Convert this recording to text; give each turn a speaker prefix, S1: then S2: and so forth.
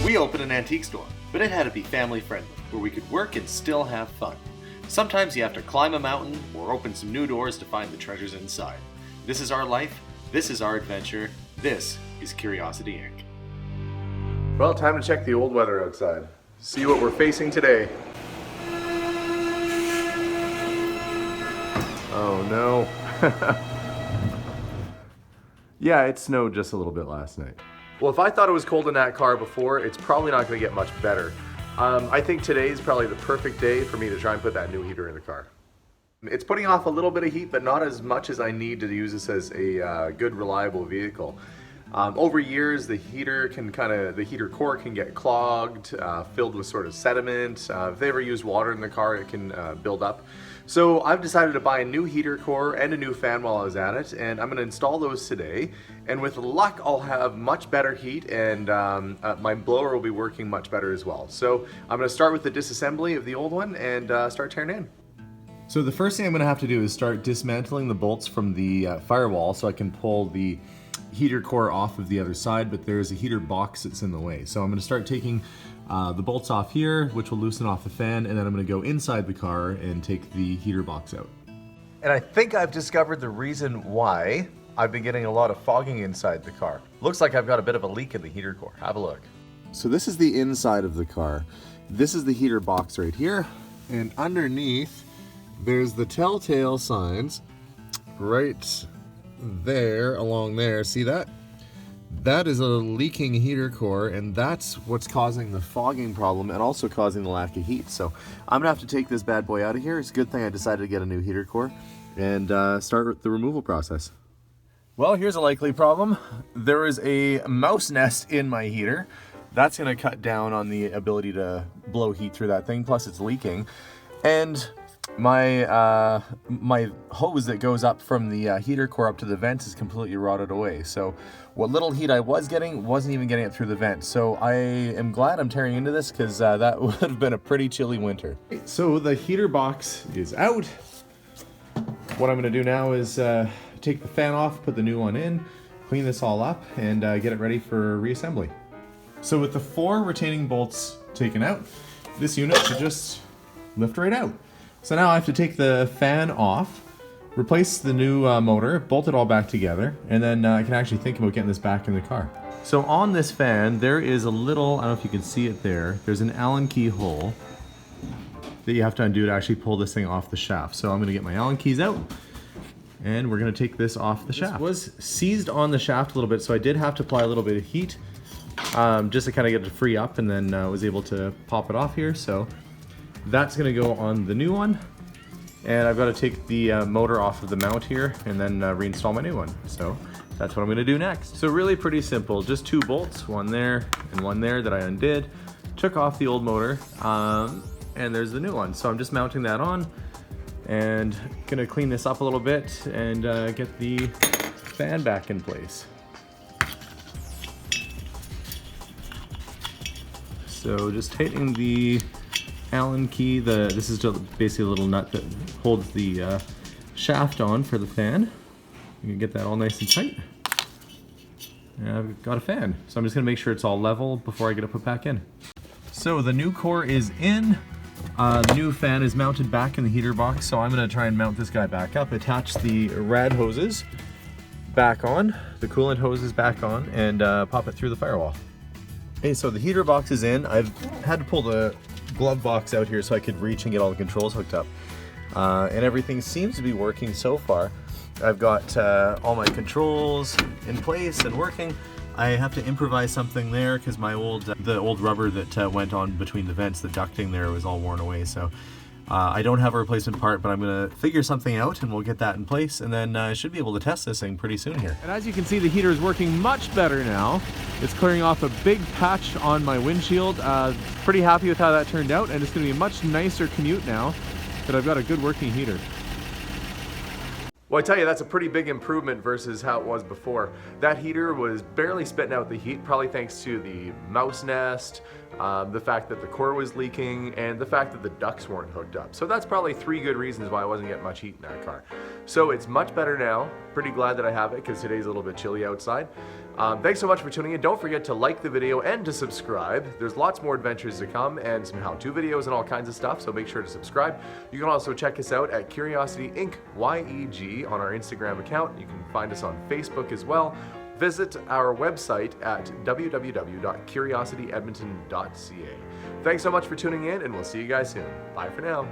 S1: We opened an antique store, but it had to be family friendly, where we could work and still have fun. Sometimes you have to climb a mountain or open some new doors to find the treasures inside. This is our life, this is our adventure, this is Curiosity Inc.
S2: Well, time to check the old weather outside. See what we're facing today. Oh no. Yeah, it snowed just a little bit last night. Well, if I thought it was cold in that car before, it's probably not going to get much better. I think today is probably the perfect day for me to try and put that new heater in the car. It's putting off a little bit of heat, but not as much as I need to use this as a good, reliable vehicle. Over years, the heater core can get clogged, filled with sort of sediment. If they ever use water in the car, it can build up. So I've decided to buy a new heater core and a new fan while I was at it, and I'm going to install those today. And with luck, I'll have much better heat, and my blower will be working much better as well. So I'm going to start with the disassembly of the old one and start tearing in. So the first thing I'm going to have to do is start dismantling the bolts from the firewall so I can pull the heater core off of the other side, but there's a heater box that's in the way. So I'm going to start taking the bolts off here, which will loosen off the fan, and then I'm going to go inside the car and take the heater box out. And I think I've discovered the reason why I've been getting a lot of fogging inside the car. Looks like I've got a bit of a leak in the heater core. Have a look. So this is the inside of the car. This is the heater box right here, and underneath there's the telltale signs right there, along there. See that? That is a leaking heater core, and that's what's causing the fogging problem and also causing the lack of heat. So I'm gonna have to take this bad boy out of here. It's a good thing I decided to get a new heater core and start the removal process. Well, here's a likely problem. There is a mouse nest in my heater. That's gonna cut down on the ability to blow heat through that thing, plus it's leaking. And my my hose that goes up from the heater core up to the vents is completely rotted away. So what little heat I was getting wasn't even getting it through the vents. So I am glad I'm tearing into this, because that would have been a pretty chilly winter. So the heater box is out. What I'm going to do now is take the fan off, put the new one in, clean this all up, and get it ready for reassembly. So with the 4 retaining bolts taken out, this unit should just lift right out. So now I have to take the fan off, replace the new motor, bolt it all back together, and then I can actually think about getting this back in the car. So on this fan, there is a little, I don't know if you can see it there, there's an Allen key hole that you have to undo to actually pull this thing off the shaft. So I'm gonna get my Allen keys out, and we're gonna take this off the shaft. This was seized on the shaft a little bit, so I did have to apply a little bit of heat just to kind of get it to free up, and then was able to pop it off here. So that's gonna go on the new one. And I've got to take the motor off of the mount here and then reinstall my new one. So that's what I'm going to do next. So really pretty simple, just 2 bolts, one there and one there that I undid. Took off the old motor, and there's the new one. So I'm just mounting that on and gonna clean this up a little bit and get the fan back in place. So just tightening the Allen key, this is just basically a little nut that holds the shaft on for the fan. You can get that all nice and tight. And I've got a fan. So I'm just gonna make sure it's all level before I get it put back in. So the new core is in. The new fan is mounted back in the heater box. So I'm gonna try and mount this guy back up, attach the rad hoses back on, the coolant hoses back on, and pop it through the firewall. Okay, so the heater box is in. I've had to pull the glove box out here so I could reach and get all the controls hooked up. And everything seems to be working so far. I've got all my controls in place and working. I have to improvise something there because the old rubber that went on between the vents, the ducting there, was all worn away. So I don't have a replacement part, but I'm gonna figure something out and we'll get that in place, and then I should be able to test this thing pretty soon here. And as you can see, the heater is working much better now. It's clearing off a big patch on my windshield. Pretty happy with how that turned out, and it's gonna be a much nicer commute now that I've got a good working heater. Well, I tell you, that's a pretty big improvement versus how it was before. That heater was barely spitting out the heat, probably thanks to the mouse nest, the fact that the core was leaking, and the fact that the ducts weren't hooked up. So that's probably 3 good reasons why I wasn't getting much heat in that car. So it's much better now. Pretty glad that I have it because today's a little bit chilly outside. Thanks so much for tuning in. Don't forget to like the video and to subscribe. There's lots more adventures to come and some how-to videos and all kinds of stuff, so make sure to subscribe. You can also check us out at Curiosity Inc. YEG on our Instagram account. You can find us on Facebook as well. Visit our website at www.curiosityedmonton.ca. Thanks so much for tuning in, and we'll see you guys soon. Bye for now.